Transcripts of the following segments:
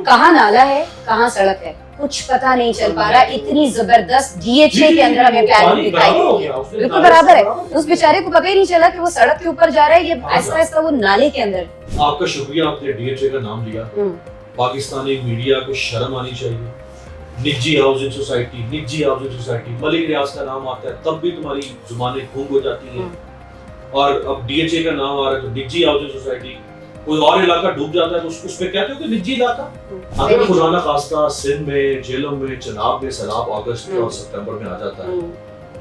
کہاں نالا ہے کہاں سڑک ہے کچھ پتا نہیں چل پا رہا. اتنی زبردست DHA کے اندر ہمیں پلاننگ دکھائی دے رہی ہے, بالکل برابر ہے. اس بیچارے کو پتہ ہی نہیں چلا کہ وہ سڑک کے اوپر جا رہا ہے, یہ آہستہ آہستہ وہ نالے کے اندر. آپ کا شکریہ, آپ نے DHA کا نام لیا. پاکستانی میڈیا کو شرم آنی چاہیے. نجی ہاؤسنگ سوسائٹی, نجی ہاؤسنگ سوسائٹی, ملک ریاض کا نام آتا ہے تب بھی تمہاری زبانیں گونگ ہو جاتی ہیں. اور اب DHA کا نام آ رہا ہے تو نجی ہاؤسنگ سوسائٹی. کوئی اور علاقہ ڈوب جاتا ہے تو اس پہ کہتے ہو کہ نجی علاقہ. اگر خدا نہ خواستہ سندھ میں, جیلوں میں, چناب میں سیلاب اگست اور ستمبر میں آ جاتا ہے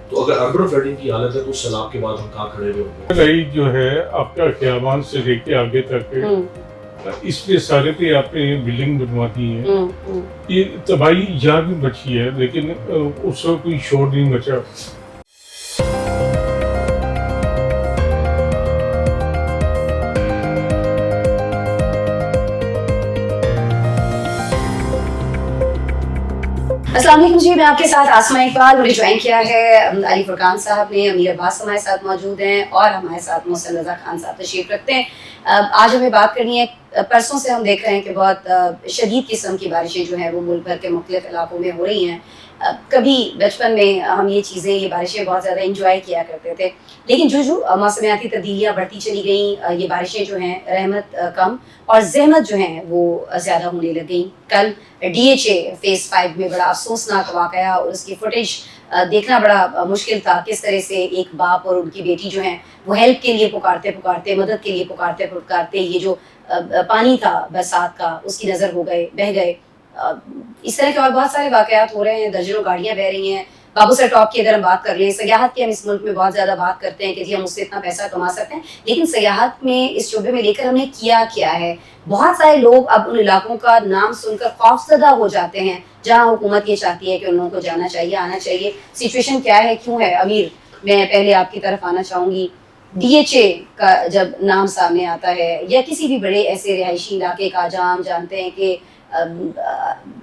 تو اگر اربن فلڈنگ کی حالت ہے تو اس سیلاب کے بعد ہم کہاں کھڑے ہوئے ہوں گے؟ رہی جو ہے آپ کا خیابان سے لے کے آگے تک اس پہ سارے پہ آپ نے بلڈنگ بنوا دی ہے. یہ تباہی یہاں بھی بچی ہے لیکن اس کا کوئی شور نہیں بچا. السلام علیکم جی, میں آپ کے ساتھ آسماء اقبال. مجھے جوائن کیا ہے علی فرقان صاحب نے, امیر عباس ہمارے ساتھ موجود ہیں اور ہمارے ساتھ محسن رضا خان صاحب تشریف رکھتے ہیں. آج ہمیں بات کرنی ہے, پرسوں سے ہم دیکھ رہے ہیں کہ بہت شدید قسم کی بارشیں جو ہیں وہ ملک بھر کے مختلف علاقوں میں ہو رہی ہیں. کبھی بچپن میں ہم یہ بارشیں بہت زیادہ انجوائے کیا کرتے تھے, لیکن جو موسمیاتی تبدیلیاں بڑھتی چلی گئیں, یہ بارشیں جو ہیں رحمت کم اور زحمت جو ہیں وہ زیادہ ہونے لگ گئیں. کل DHA فیز 5 میں بڑا افسوسناک واقعہ اور اس کی فوٹیج دیکھنا بڑا مشکل تھا. کس طرح سے ایک باپ اور ان کی بیٹی جو ہیں وہ ہیلپ کے لیے پکارتے مدد کے لیے پکارتے یہ جو پانی تھا برسات کا اس کی نظر ہو گئے, بہہ گئے. اس طرح کے اور بہت سارے واقعات ہو رہے ہیں, درجنوں گاڑیاں بہ رہی ہیں. بابو سر ٹاپ کی اگر ہم بات کر لیں, سیاحت کی ہم اس ملک میں بہت زیادہ بات کرتے ہیں کہ جی ہم اس سے اتنا پیسہ کما سکتے ہیں, لیکن سیاحت میں اس شعبے میں لے کر ہم نے کیا ہے. بہت سارے لوگ اب ان علاقوں کا نام سن کر خوفزدہ ہو جاتے ہیں جہاں حکومت یہ چاہتی ہے کہ ان لوگوں کو جانا چاہیے, آنا چاہیے. سچویشن کیا ہے, کیوں ہے؟ امیر, میں پہلے آپ کی طرف آنا چاہوں گی. DHA کا جب نام سامنے آتا ہے یا کسی بھی بڑے ایسے رہائشی علاقے کا جہاں ہم جانتے ہیں کہ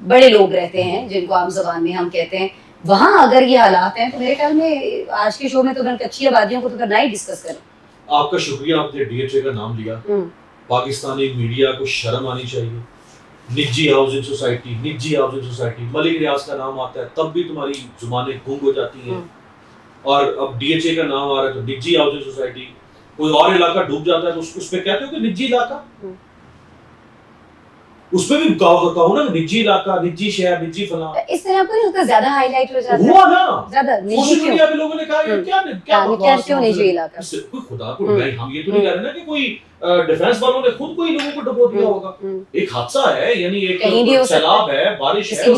بڑے لوگ رہتے ہیں جن کو عام زبان میں ہم کہتے ہیں, وہاں اگر یہ حالات ہیں تو میرے خیال میں آج کے شو میں تو میں کچی آبادیوں کو تو کرنا ہی ڈسکس کریں. آپ کا شکریہ, آپ نے DHA کا نام لیا. پاکستانی میڈیا کو شرم آنی چاہیے. نجی ہاؤسنگ سوسائٹی, نجی ہاؤسنگ سوسائٹی, ملک ریاض کا نام آتا ہے تب بھی تمہاری زبانیں گونگ ہو جاتی ہیں. اور اب DHA کا نام آ رہا ہے تو نجی ہاؤسنگ سوسائٹی. کوئی اور علاقہ ڈوب جاتا ہے تو اس پہ کہتے ہو کہ نجی علاقہ. اس پہ بھی کہو نا نجی علاقہ, نجی شہر, نجی فلاں. اس طرح پر اس کا زیادہ ہائی لائٹ ہو جاتا ہے. ہوا نا زیادہ سوشل میڈیا پہ لوگوں نے کہا یہ کیوں نجی علاقہ. کوئی خدا کو ہم یہ تو نہیں کہہ رہے نا کہ کوئی ڈیفنس والوں نے خود کوئی لوگوں کو ڈبو دیا ہوگا. ایک حادثہ ہے, یعنی ایک سیلاب ہے, بارش ہے,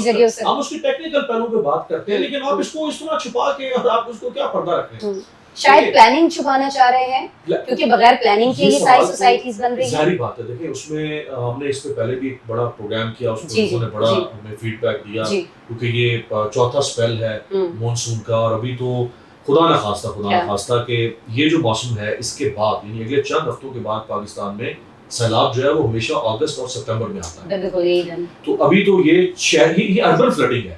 ہم اس کی ٹیکنیکل پہلو پہ بات کرتے ہیں, لیکن آپ اس کو اس طرح چھپا کے اور آپ اس کو کیا پردہ رکھیں. شاید پلاننگ چھپانا چاہ رہے ہیں کیونکہ بغیر پلاننگ کے یہ ساری سوسائٹیز بن رہی ہیں. ظاہری بات ہے, دیکھیں اس میں ہم نے اس سے پہلے بھی ایک بڑا پروگرام کیا, اس میں لوگوں نے بڑا ہمیں فیڈ بیک دیا کیونکہ یہ چوتھا سپیل ہے مونسون کا, اور ابھی تو خدا نہ خواستہ کہ یہ جو موسم ہے اس کے بعد یعنی اگلے چند ہفتوں کے بعد پاکستان میں سیلاب جو ہے وہ ہمیشہ اگست اور ستمبر میں آتا ہے. تو ابھی تو یہ شہری یہ اربن فلڈنگ ہے,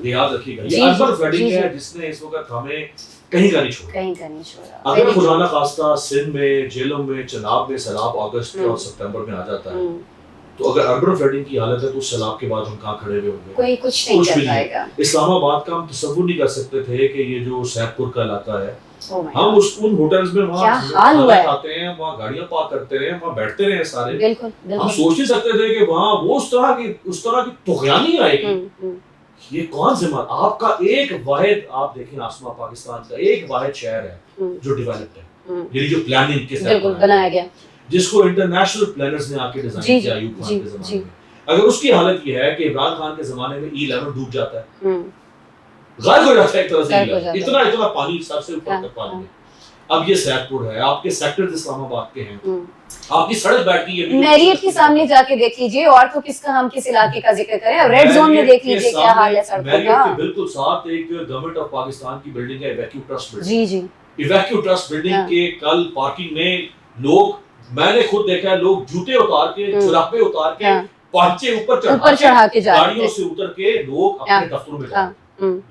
یہ یاد رکھیے گا, یہ اربن فلڈنگ ہے جس نے اس وقت ہمیں کہیں کا نہیں چھوڑا. اگر خدا نہ خواستہ سندھ میں, جیلوں میں, چناب میں سیلاب اگست اور ستمبر میں آ جاتا ہے تو اگر اربن فلڈنگ کی حالت ہے تو اس سیلاب کے بعد ہم کہاں کھڑے ہوئے ہوں گے؟ کوئی کچھ نہیں کر پائے گا. اسلام آباد کا ہم تصور نہیں کر سکتے تھے کہ یہ جو سیدھ پور کا علاقہ ہے, ہم ان ہوٹلز میں وہاں کھانا کھاتے ہیں, وہاں گاڑیاں پارک کرتے رہے, وہاں بیٹھتے رہے سارے, ہم سوچ نہیں سکتے تھے کہ وہاں وہ اس طرح کی طغیانی آئے گی. یہ کون ذمہ, آپ کا ایک واحد, آپ دیکھیں آسما پاکستان کا ایک واحد شہر ہے جو ڈیولپڈ ہے, یعنی جو پلاننگ کے ساتھ بنایا گیا, جس کو انٹرنیشنل پلانرز نے آ کے ڈیزائن کیا ایوب خان کے زمانے میں. اگر اس کی حالت یہ ہے کہ عمران خان کے زمانے میں E11 ڈوب جاتا ہے, غائب ہو جاتا ہے ایک طرح سے, اتنا پانی سر سے اوپر تک پانی ہے. اب یہ سیدھ پور ہے, آپ کے سیکٹر اسلام آباد کے ہیں, آپ کی سڑک بیٹھ گئی ہے, میریٹ کے سامنے جا کے دیکھ لیجئے, اور تو کس علاقے کا ذکر کریں, ریڈ زون میں دیکھ لیجئے کیا حال ہے سڑکوں کا. میریٹ کے بالکل ساتھ ایک گورنمنٹ آف پاکستان کی بلڈنگ ہے, evacuee trust building. Evacuee trust building کے کل پارکنگ میں لوگ, میں نے خود دیکھا ہے, لوگ جوتے اتار کے, جرابیں اتار کے, پانچے اوپر چڑھا کے, گاڑیوں سے اتر کے لوگ اپنے دفتروں میں جاتے ہیں.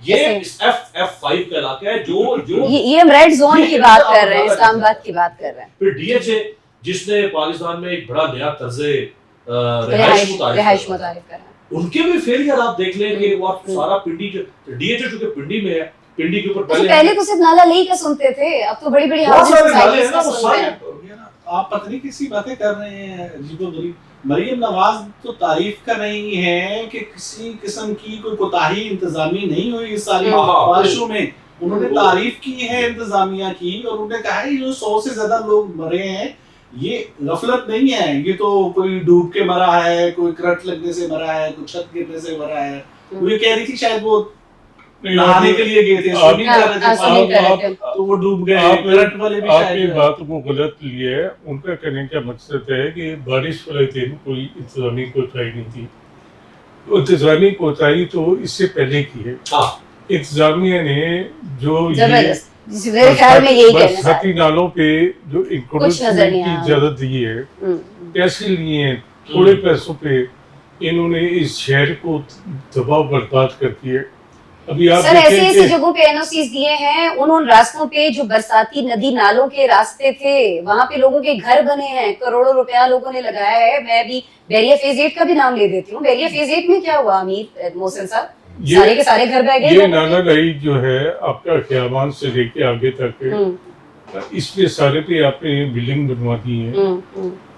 یہ F5 کا علاقہ ہے جو یہ ہم ریڈ زون کی بات کر رہے ہیں, اسلام آباد کی بات کر رہیں. پھر DHA جس نے پاکستان میں ایک بڑا نیا طرز रिहाइश मुतारिफ करा, उनके भी फेलियर आप देख लें कि वो सारा पिंडी जो डीएचओ चूंकि पिंडी में है, पिंडी के ऊपर पहले तो सिर्फ नाला लेही का सुनते थे, अब तो बड़ी बड़ी हाउसिंग सोसाइटीज का सुन रहे हैं। आप पता नहीं किसी बातें कर रहे हैं अजीबो गरीब। मरियम नवाज तो तारीफ कर रही हैं कि किसी किस्म की कोई कोताही इंतजामी नहीं हुई इस सारी बारिशों में। उन्होंने तारीफ की है इंतजामिया की और उन्होंने कहा है जो 100 से ज्यादा लोग मरे हैं ये गफलत नहीं है, ये तो कोई डूब के मरा है, कोई करंट लगने से मरा है, कोई छत गिरने से मरा है। वो ये कह रही थी शायद वो नहाने के लिए गए थे, स्विमिंग कर रहे थे, तो वो डूब गए। करंट वाले भी शायद आपकी बात को गलत लिए है। उनका कहने का मकसद है कि बारिश वाले दिन कोई इंतजामी कोताही नहीं थी। इंतजामी कोताही तो इससे पहले की है। इंतजामिया ने जो मेरे ख्याल में यही कहना बरसाती नालों पे जो इंक्रोचमेंट की इजाजत दी है, कैसे लिए हैं थोड़े पैसों पे इन्होंने इस शहर को दबाव बर्बाद कर दिया। अभी आप सर ऐसे ऐसे जगहों पे एनओसीज दिए हैं, उन रास्तों पे जो बरसाती नदी नालों के रास्ते थे वहां पे लोगों के घर बने हैं, करोड़ों रुपया लोगों ने लगाया है। मैं अभी बैरिया फेज 8 का भी नाम ले देती हूँ। बैरिया फेज 8 में क्या हुआ अमीर मोहसिन साहब, सारे के सारे घर बह गए। ये नाला लाई जो है आपका खियाबान से लेके आगे तक इसलिए सारे पे आपने बिल्डिंग बनवा दी है।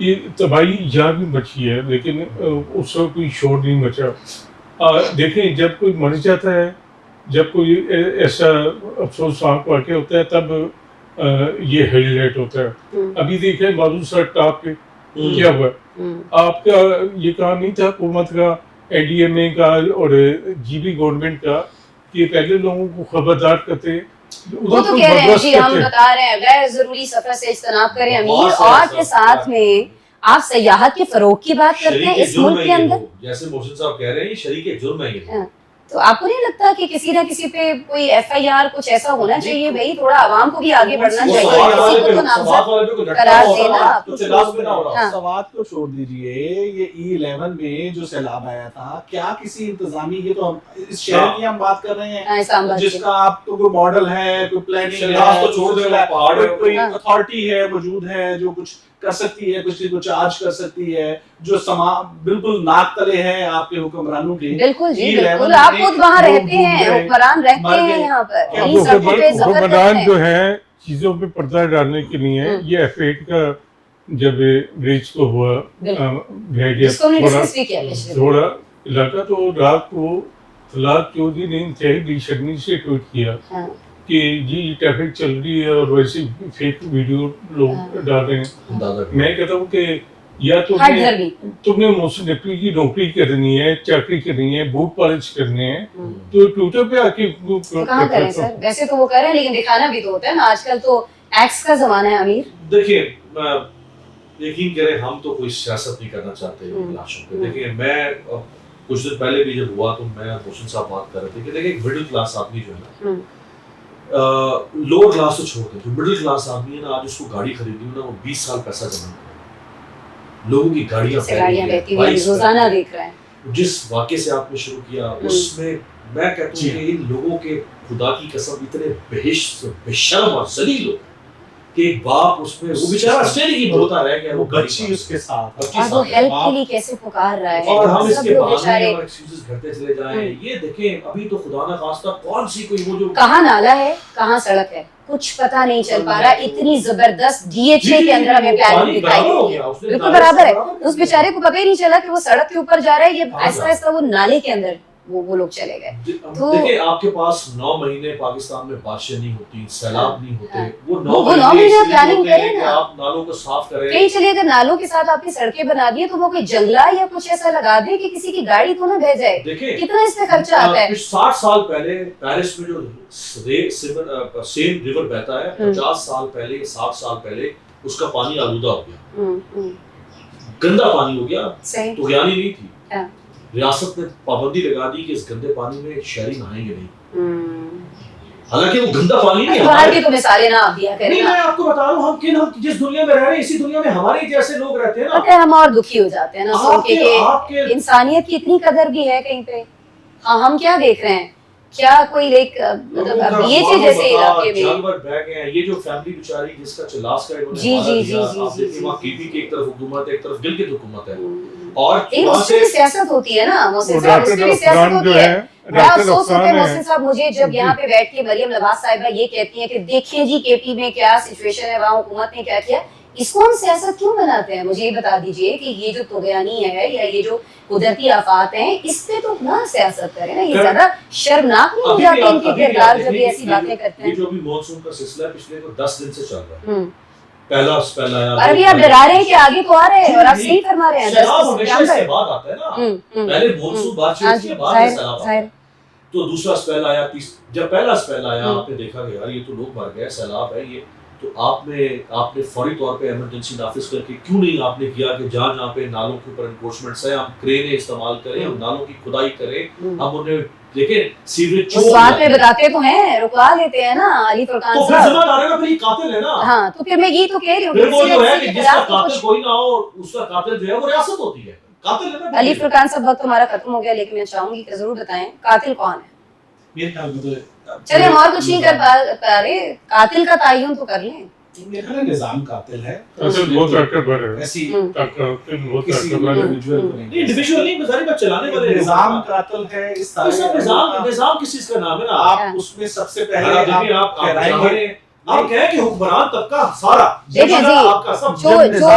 ये तबाही यहाँ भी बची है लेकिन उसका कोई शोर नहीं बचा। देखें जब कोई मर जाता है, जब कोई ऐसा अफसोसनाक वाक़या होता है तब ये हाईलाइट होता है। अभी देखें माधू सर टॉप पे क्या हुआ, आपका ये काम नहीं था हुकूमत का, एनडीएमए का और जीबी गवर्नमेंट का कि पहले लोगों को खबरदार करते। वो तो कह रहे हैं जी, हम बता रहे हैं गैर जरूरी सफर से इज्तनाब करें अमीर, और के साथ में आप सयाहत के फरोग की बात करते हैं इस मुल्क के अंदर। जैसे मोहसिन साहब कह रहे हैं ये शरीक जुर्म है ये। तो आपको नहीं लगता कि किसी ना किसी पे कोई एफआईआर कुछ ऐसा होना चाहिए भाई, थोड़ा आवाम को भी आगे बढ़ना चाहिए, किसी को तो नामजद करार देना। सवात को छोड़ दीजिए, ये E11 में जो सैलाब आया था क्या किसी इंतजामी, ये तो हम इस शहर की हम बात कर रहे हैं जिसका आपको कोई मॉडल है, कोई प्लानिंग है, तो छोड़ दे, कोई अथॉरिटी है मौजूद है जो कुछ कर सकती है, कुछ को चार्ज कर सकती है, जो बिल्कुल नाक तले है आपके हुक्मरानों के। बिल्कुल जी बिल्कुल, आप खुद वहाँ रहते हैं, हुक्मरान रहते हैं यहाँ पर। हुक्मरान जो है चीजों पे पर्दा डालने के लिए ये F8 का जब ब्रिज को हुआ थोड़ा इलाका, तो रात को तलाक चौधरी ने इंतहाई बेशर्मी से ट्वीट किया कि जी ट्रैफिक चल रही है और वैसे फेक वीडियो लोग डाल रहे हैं। मैं कहता हूँ कि या तुमने मोहसिन नकवी की नौकरी करनी है, चाकरी करनी है, बूट पॉलिश करने हैं, तो ट्विटर पे आके कहाँ करें सर? वैसे तो वो कर रहे हैं लेकिन दिखाना भी तो होता है ना, आजकल तो एक्स का जमाना है अमीर। देखिए यकीन करें हम तो कोई सियासत नहीं करना चाहते लाशों पे। देखिए मैं कुछ दिन पहले भी जब हुआ तो मैं मोहसिन साहब बात कर रहे थे कि देखिए मिडिल क्लास आदमी जो है ना, लोअर क्लास तो छोड़ दे, जो मिडिल क्लास आदमी है ना, आज उसको गाड़ी खरीदी ना, वो 20 साल पैसा जमा कर लोगों की गाड़ियां बहती हुई रोजाना देख रहे हैं। जिस वाक़े से आपने शुरू किया उसमें मैं कहता हूँ कि इन लोगों के खुदा की कसम इतने बेशर्म और जलील लोग कि एक बाप उसमें वो बेचारा स्टेरिंग ही बोलता रह गया, वो बच्ची उसके साथ और वो हेल्प के लिए कैसे पुकार रहा है, और हम इसके बहाने और एक्सक्यूजेस करते चले जाएं। ये देखें अभी तो खुदा ना खास्ता कौन सी कोई वो जो कहाँ नाला है कहाँ सड़क है कुछ पता नहीं चल पा रहा। इतनी जबरदस्त डीएचए के अंदर हमें प्लानिंग दिखाई दे रही है, बिल्कुल बराबर है। उस बेचारे को पता ही नहीं चला कि वो सड़क के ऊपर जा रहा है, ये ऐसा ऐसा वो नाले के अंदर वो लोग चले गए। तो देखिए आपके पास 9 महीने पाकिस्तान में बारिशें नहीं होती, सैलाब नहीं होते, वो 9 महीने प्लानिंग करें ना, आप नालों को साफ करें। कहीं चलिए अगर नालों के साथ आपकी सड़कें बना दिए तो वो कोई जंगला या कुछ ऐसा लगा दे कि किसी की गाड़ी तो ना बह जाए। देखिए कितना इसमें खर्चा आता है। 60 साल पहले पेरिस में जो सेन रिवर बहता है, 50 साल पहले 60 साल पहले उसका पानी आलूदा हो गया, गंदा पानी हो गया, तो ज्ञानी नहीं थी। रियासत ने पाबंदी लगा दी कि इस गंदे पानी में शहरी नहाएंगे नहीं। हालांकि वो गंदा पानी नहीं है, बाहर की तो मिसालें ना आप दिया करें। नहीं मैं आपको बता रहा हूँ हम जिस दुनिया में रह रहे हैं इसी दुनिया में हमारे जैसे लोग रहते हैं ना, पता है हम और दुखी हो जाते हैं ना सुन के कि इंसानियत की इतनी कदर भी है कहीं पे। हाँ हम क्या देख रहे हैं, क्या कोई एक मतलब ये जैसे इलाके में जानवर बह गए हैं। ये जो फैमिली बेचारी जिसका चिल्लास का इन्होंने जी जी जी आप देखिए वहाँ कीवी की एक तरफ हुकूमत है, एक तरफ गिलगित हुकूमत है। اور लेकिन वहाँ उसमें से भी सियासत होती है ना मोहसिन वो साहब, उसमें भी डॉक्टर सियासत अफगान होती जो है। है, बड़ा डॉक्टर अफसोस होता है अफगान मोहसिन है। साहब मुझे जब यहाँ पे बैठ के मरियम नवाज साहिबा ये कहती हैं कि देखिए जी केपी में क्या सिचुएशन है, वहाँ हुकूमत ने क्या किया, इसको हम सियासत क्यों बनाते हैं? मुझे ये बता दीजिए कि ये जो तुगयानी है या ये जो कुदरती आफात हैं, इस पे तो ना सियासत करें ना, ये ज्यादा शर्मनाक नहीं हो जाते इनके किरदार जब ये ऐसी बातें करते हैं? ये जो अभी मॉनसून का सिलसिला पिछले 10 दिन से चल रहा है, पहला स्पेल आया, और अभी आप डरा रहे हैं कि आगे तो आ रहे हैं और आप सही फरमा रहे हैं। सैलाब हमेशा इसके बाद आता है ना, पहले मॉनसून बारिश के बाद में सैलाब आता है। तो दूसरा स्पेल आया, जब पहला स्पेल आया आपने देखा कि यार ये तो लोग मर गए, सैलाब है ये, तो आपने फौरी तौर पे इमरजेंसी नाफिज करके क्यों नहीं आपने किया कि जहाँ पे नालों के ऊपर एनक्रोचमेंट है हम क्रेनें इस्तेमाल करें, हम नालों की खुदाई करें, हम उन्हें देखें सीवरेज उस बात में बताते तो हैं, रुकवा लेते हैं ना अली फरकान तो फिर साहब। जिम्मेदार है ना, फिर ये कातिल है ना। हाँ तो फिर मैं यही तो कह रही हूँ फिर वो जो है कि जिसका खिलाफ तो कातिल कुछ- कोई ना हो, उसका कातिल जो है वो रियासत होती है, कातिल है ना। अली फरकान साहब वक्त हमारा खत्म हो गया, लेकिन मैं चाहूंगी कि जरूर बताएं कातिल कौन है। मेरे ख्याल में तो चले हम और कुछ नहीं कर पा रहे, कातिल का तायुन तो कर लें। मेरे ख्याल में निजाम कातिल है, असल बहुत ताकतवर है, ऐसी बहुत किसी ताकतवर है। इंडिविजुअल को नहीं इंडिविजुअल नहीं, बजारी बात चलाने वाले निजाम कातिल है। इस तो सब सारे निजाम किस चीज का नाम है ना। आप उसमें सबसे पहले अगर देखिए आप ठहराएंगे आप कहें कि हुक्मरान तबका सारा देखिए जी, आपका सब जो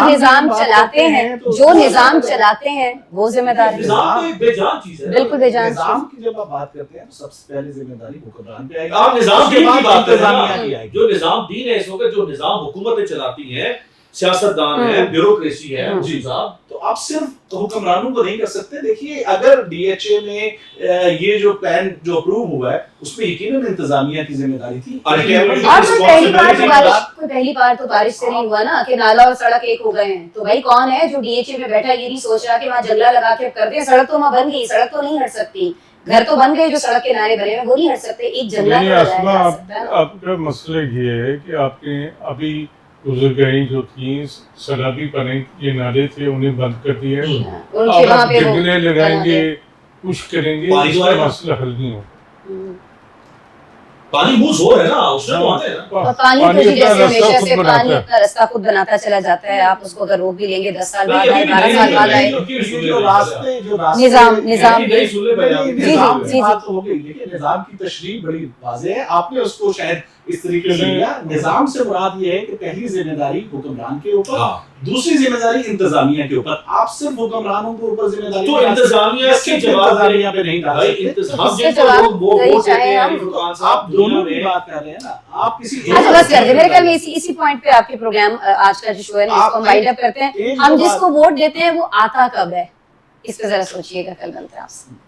निजाम चलाते हैं, जो निजाम चलाते हैं वो जिम्मेदार है। निजाम तो एक बेजान चीज है, बिल्कुल बेजान निजाम की जब आप बात करते हैं तो सबसे पहले जिम्मेदारी हुक्मरान पे आएगी। आप निजाम उसके दीन की बाद बात कर रहे इंतजामिया हैं की ना, आएगी। जो निजाम दीन है इस वक्त, जो निजाम हुकूमतें चलाती हैं, सियासतदान है, ब्यूरोक्रेसी है, जी साहब, तो आप सिर्फ हुक्मरानों को नहीं कर सकते। देखिए अगर डीएचए में ये जो प्लान जो अप्रूव हुआ है उसमें यकीनन इंतजामिया की जिम्मेदारी थी। और कोई पहली बार तो बारिश से नहीं हुआ ना कि नाला और सड़क एक हो गए हैं, तो भाई कौन है जो डीएचए में बैठा ये नहीं सोच रहा कि वहाँ जंगला लगा के कर दें, सड़क तो वहाँ बन गई, सड़क तो नहीं हट सकती, घर तो बन गए जो सड़क के नारे बने हैं वो नहीं हट सकते, एक जंगला तो लगाया जा सकता है ना। आपका मसला ये है कि आपने अभी बुजुर्गाई जो थी सैलाबी पानी ये नाले थे उन्हें बंद कर दिया है। उनके अब वहाँ आप पे वो जंगले लगाएंगे, कुछ करेंगे, पानी तो इसका आएगा। मसला हल नहीं हो। पानी मुंह जोर है ना, उसने तो आते हैं ना। और पानी तो जी अपना जैसे रास्ता हमेशा खुद से बनाता पानी है। अपना रास्ता खुद बनाता चला जाता है, आप उसको अगर रोक भी लेंगे 10 साल बाद नहीं, आए, अभी 12 साल बाद आए। ये जो रास्ते निजाम नहीं सुन ले पहले आप। जी, निजाम जी, की बात हो गई। देखिए निजाम की तशरीह बड़ी वाज़ेह है, आपने उसको शायद इस तरीके से लिया। निजाम से मुराद ये है कि पहली जिम्मेदारी हुक्मरान के ऊपर, हाँ। दूसरी जिम्मेदारी इंतजामिया के ऊपर। आप सिर्फ हुक्मरानों के ऊपर जिम्मेदारी तो इंतजामिया की इंतजामिया पे नहीं डाल भाई सकते। इंतजाम इसके जिनको जवाब लोग वो नहीं वोट देते चाहे हैं हम। अली फरकान साहब आप दोनों दुनिया की में बात कर रहे हैं ना, आप किसी अच्छा बस कर दे, मेरे ख्याल में इसी पॉइंट पे आपके प्रोग्राम आज का जो शो है ना इसको हम वाइंड अप करते हैं। एक हम जो जिसको वोट देते हैं वो आता कब है, इस पे जरा सोचिएगा, कल मिलते हैं आपसे।